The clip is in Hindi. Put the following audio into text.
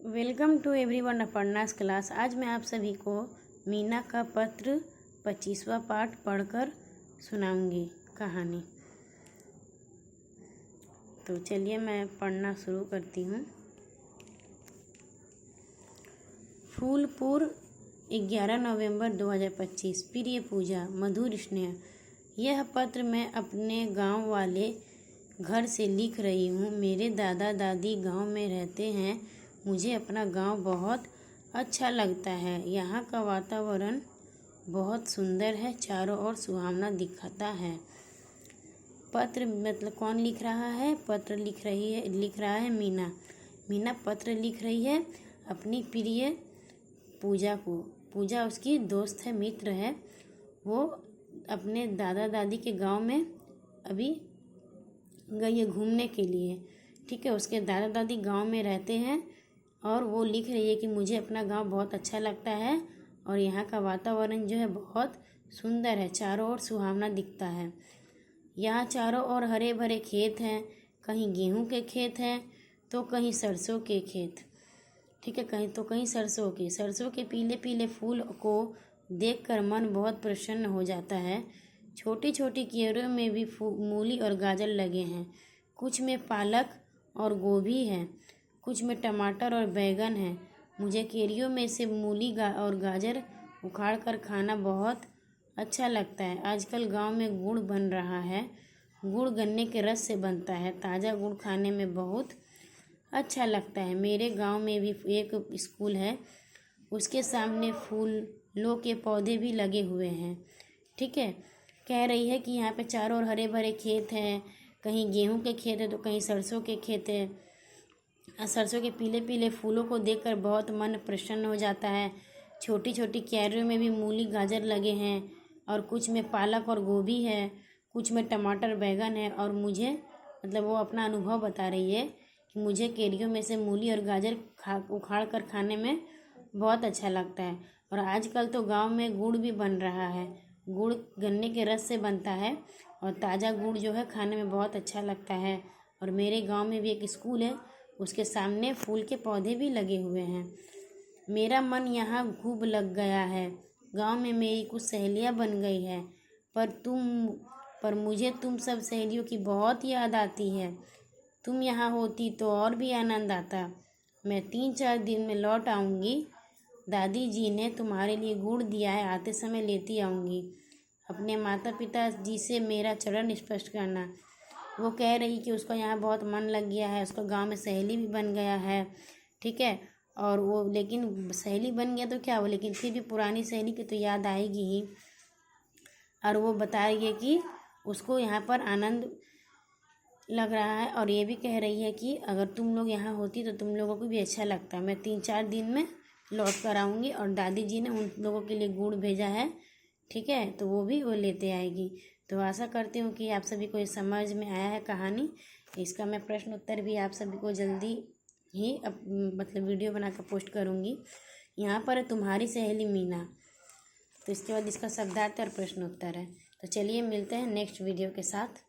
Welcome to everyone Aparna's class. आज मैं आप सभी को मीना का पत्र 25वां पाठ पढ़कर सुनाऊंगी कहानी। तो चलिए मैं पढ़ना शुरू करती हूँ। फूलपुर 11 नवंबर 2025। प्रिय पूजा, मधुर स्नेह, यह पत्र मैं अपने गांव वाले घर से लिख रही हूँ। मेरे दादा दादी गांव में रहते हैं। मुझे अपना गांव बहुत अच्छा लगता है। यहाँ का वातावरण बहुत सुंदर है, चारों ओर सुहावना दिखता है। पत्र मतलब कौन लिख रहा है? पत्र लिख रहा है मीना। मीना पत्र लिख रही है अपनी प्रिय पूजा को। पूजा उसकी दोस्त है, मित्र है। वो अपने दादा दादी के गांव में अभी गई है घूमने के लिए। ठीक है, उसके दादा दादी गांव में रहते हैं और वो लिख रही है कि मुझे अपना गांव बहुत अच्छा लगता है और यहाँ का वातावरण जो है बहुत सुंदर है, चारों ओर सुहावना दिखता है। यहाँ चारों ओर हरे भरे खेत हैं, कहीं गेहूं के खेत हैं तो कहीं सरसों के खेत। ठीक है, कहीं सरसों के पीले पीले फूल को देखकर मन बहुत प्रसन्न हो जाता है। छोटी छोटी क्यारियों में भी मूली और गाजर लगे हैं। कुछ में पालक और गोभी है, कुछ में टमाटर और बैगन है। मुझे क्यारियों में से मूली और गाजर उखाड़ कर खाना बहुत अच्छा लगता है। आजकल गांव में गुड़ बन रहा है। गुड़ गन्ने के रस से बनता है। ताज़ा गुड़ खाने में बहुत अच्छा लगता है। मेरे गांव में भी एक स्कूल है, उसके सामने फूलों के पौधे भी लगे हुए हैं। ठीक है, कह रही है कि यहाँ पे चारों ओर हरे भरे खेत हैं, कहीं गेहूं के खेत है तो कहीं सरसों के खेत है। सरसों के पीले पीले फूलों को देखकर बहुत मन प्रसन्न हो जाता है। छोटी छोटी क्यारियों में भी मूली गाजर लगे हैं और कुछ में पालक और गोभी है, कुछ में टमाटर बैगन है। और मुझे मतलब वो अपना अनुभव बता रही है कि मुझे क्यारियों में से मूली और गाजर उखाड़ कर खाने में बहुत अच्छा लगता है। और आजकल तो गांव में गुड़ भी बन रहा है। गुड़ गन्ने के रस से बनता है और ताज़ा गुड़ जो है खाने में बहुत अच्छा लगता है। और मेरे गांव में भी एक स्कूल है, उसके सामने फूल के पौधे भी लगे हुए हैं। मेरा मन यहाँ खूब लग गया है। गांव में मेरी कुछ सहेलियाँ बन गई है, पर मुझे तुम सब सहेलियों की बहुत याद आती है। तुम यहाँ होती तो और भी आनंद आता। मैं 3-4 दिन में लौट आऊँगी। दादी जी ने तुम्हारे लिए गुड़ दिया है, आते समय लेती आऊँगी। अपने माता पिता जी से मेरा चरण स्पर्श करना। वो कह रही कि उसका यहाँ बहुत मन लग गया है, उसका गांव में सहेली भी बन गया है। ठीक है, और वो लेकिन सहेली बन गया तो क्या हो, लेकिन फिर भी पुरानी सहेली की तो याद आएगी ही। और वो बता रही है कि उसको यहाँ पर आनंद लग रहा है और ये भी कह रही है कि अगर तुम लोग यहाँ होती तो तुम लोगों को भी अच्छा लगता। मैं 3-4 दिन में लौट कर आऊँगी और दादी जी ने उन लोगों के लिए गुड़ भेजा है। ठीक है, तो वो लेते आएगी। तो आशा करती हूँ कि आप सभी को ये समझ में आया है कहानी। इसका मैं प्रश्न उत्तर भी आप सभी को जल्दी ही मतलब वीडियो बनाकर पोस्ट करूँगी। यहाँ पर है तुम्हारी सहेली मीना। तो इसके बाद इसका शब्दार्थ और प्रश्न उत्तर है। तो चलिए मिलते हैं नेक्स्ट वीडियो के साथ।